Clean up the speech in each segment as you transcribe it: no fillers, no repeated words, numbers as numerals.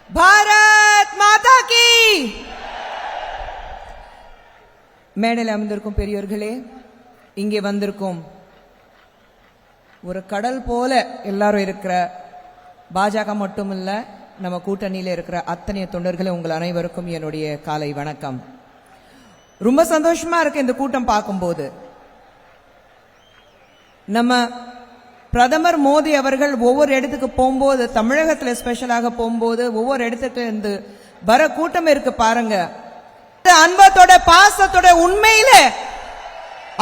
பாரத் மாதா கி. மேடையில் அமர்ந்திருக்கும் பெரியோர்களே, இங்கே வந்திருக்கும் ஒரு கடல் போல எல்லாரும் இருக்கிற பாஜக மட்டுமில்ல, நம்ம கூட்டணியில இருக்கிற அத்தனை தொண்டர்களே, உங்கள் அனைவருக்கும் என்னுடைய காலை வணக்கம். ரொம்ப சந்தோஷமா இருக்கு இந்த கூட்டம் பார்க்கும்போது. நம்ம பிரதமர் மோடி அவர்கள் ஒவ்வொரு இடத்துக்கு போகும்போது, தமிழகத்தில் ஸ்பெஷலாக போகும்போது, ஒவ்வொரு இடத்துக்கு இருந்து வர கூட்டம் இருக்கு பாருங்க. அன்பத்தோட பாசத்தோட உண்மையில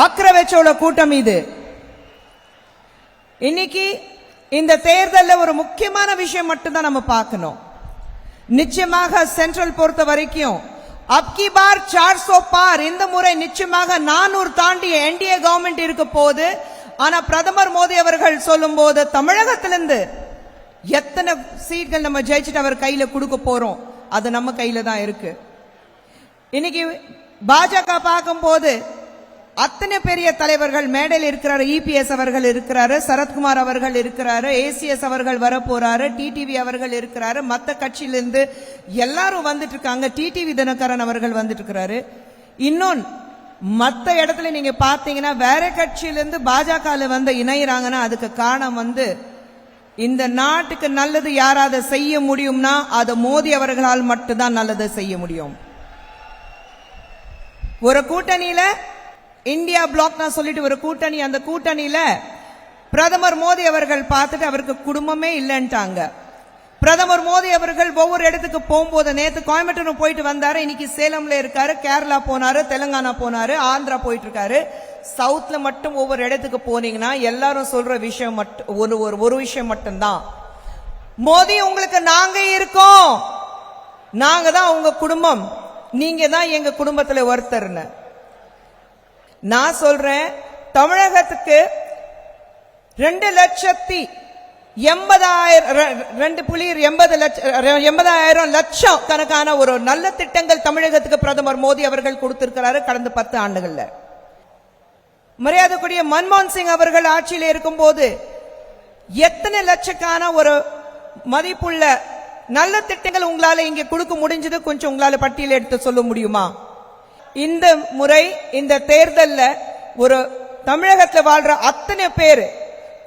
அக்கறை வச்சோட கூட்டம் இது. இன்னைக்கு இந்த தேர்தலில் ஒரு முக்கியமான விஷயம் மட்டும்தான் நம்ம பார்க்கணும். நிச்சயமாக சென்ட்ரல் பொறுத்த வரைக்கும் அப்கி பார் 400 பார், இந்த முறை நிச்சயமாக 400 தாண்டி என்டிஏ கவர்மெண்ட் இருக்க போது. ஆனா பிரதமர் மோடி அவர்கள் சொல்லும் போது தமிழகத்திலிருந்து எத்தனை சீட்கள் நம்ம ஜெயிச்சுட்டு அவர் கையில கொடுக்க போறோம், அது நம்ம கையில தான் இருக்கு. இன்னைக்கு பாஜக பார்க்கும் போது அத்தனை பெரிய தலைவர்கள் மேடையில் இருக்கிறாரு. இபிஎஸ் அவர்கள் இருக்கிறாரு, சரத்குமார் அவர்கள் இருக்கிறாரு, ஏசிஎஸ் அவர்கள் வர போறாரு, டிடிவி அவர்கள் இருக்கிறாரு, மத்த கட்சியிலிருந்து எல்லாரும் வந்துட்டு இருக்காங்க. டிடிவி தினகரன் அவர்கள் வந்துட்டு இருக்கிறாரு. இன்னொன்னு மத்த இடத்துல நீங்க பாத்தீங்கன்னா வேற கட்சியிலிருந்து பாஜக வந்து இணையறாங்கன்னா அதுக்கு காரணம் இந்த நாட்டுக்கு நல்லது யாராவது செய்ய முடியும்னா அது மோடி அவர்களால் மட்டும்தான் நல்லது செய்ய முடியும். ஒரு கூட்டணியில இந்தியா பிளாக் நான் சொல்லிட்டு ஒரு கூட்டணி, அந்த கூட்டணியில பிரதமர் மோடி அவர்கள் பார்த்துட்டு அவருக்கு குடும்பமே இல்லைன்ட்டாங்க. பிரதமர் மோடி அவர்கள் ஒவ்வொரு இடத்துக்கு போகும்போது, நேற்று கோயம்புத்தூர் போயிட்டு வந்தாரு, இன்னைக்கு சேலம்ல இருக்காரு, கேரளா போனாரு, தெலுங்கானா போனாரு, ஆந்திரா போயிட்டு இருக்காரு. சவுத்ல மட்டும் ஒவ்வொரு இடத்துக்கு போனீங்கன்னா எல்லாரும் சொல்ற விஷயம் ஒரு விஷயம் மட்டும்தான், மோடி உங்களுக்கு நாங்க இருக்கோம், நாங்க தான் உங்க குடும்பம், நீங்க தான் எங்க குடும்பத்துல ஒருத்தர்னு. நான் சொல்றேன், தமிழகத்துக்கு 2,80,000 லட்சம் கணக்கான ஒரு நல்ல திட்டங்கள் தமிழகத்துக்கு பிரதமர் மோடி அவர்கள் கொடுத்திருக்கிறாரு கடந்த 10 ஆண்டுகள்ல. மரியாதைக்குரிய மன்மோகன் சிங் அவர்கள் ஆட்சியில் இருக்கும் போது எத்தனை லட்சக்கான ஒரு மதிப்புள்ள நல்ல திட்டங்கள் உங்களால இங்க கொடுக்க முடிஞ்சது, கொஞ்சம் உங்களால பட்டியல் எடுத்து சொல்ல முடியுமா? இந்த முறை இந்த தேர்தல்ல ஒரு தமிழகத்தில் வாழ்ற அத்தனை பேரு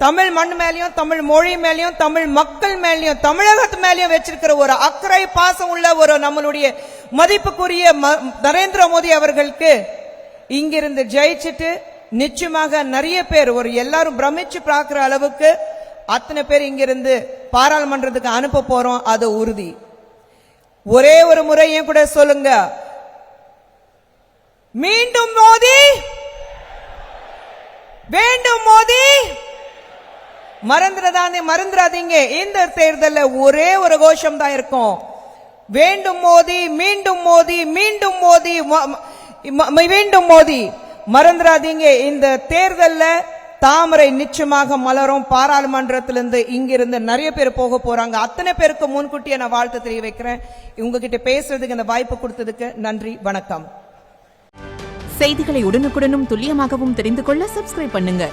தமிழ் மண் மேலையும், தமிழ் மொழி மேலையும், தமிழ் மக்கள் மேலையும், தமிழகத்து மேலையும் வச்சிருக்கிற ஒரு அக்கறை பாசம் உள்ள ஒரு நம்மளுடைய மதிப்புக்குரிய நரேந்திர மோடி அவர்களுக்கு இங்கிருந்து ஜெயிச்சுட்டு நிச்சயமாக நிறைய பேர் ஒரு எல்லாரும் பிரமிச்சு பார்க்கிற அளவுக்கு அத்தனை பேர் இங்கிருந்து பாராளுமன்றத்துக்கு அனுப்ப போறோம், அது உறுதி. ஒரே ஒரு முறையும் கூட சொல்லுங்க, மீண்டும் மோடி வேண்டும், மோடி மறந்துடாதீங்க. இந்த தேர்தலில் ஒரே ஒரு கோஷம் தான் இருக்கும், வேண்டும் மோடி, மீண்டும் மோடி, மீண்டும் மோடி, மீண்டும் மோடி. மறந்துடாதீங்க, இந்த தேர்தலில் தாமரை நிச்சயமாக மலரும். பாராளுமன்றத்திலிருந்து இங்கிருந்து நிறைய பேர் போக போறாங்க. அத்தனை பேருக்கு முன்கூட்டியே நான் வாழ்த்து தெரிய வைக்கிறேன். உங்ககிட்ட பேசுறதுக்கு இந்த வாய்ப்பு கொடுத்ததுக்கு நன்றி, வணக்கம். செய்திகளை உடனுக்குடனும் துல்லியமாகவும் தெரிந்து கொள்ள சப்ஸ்கிரைப் பண்ணுங்க.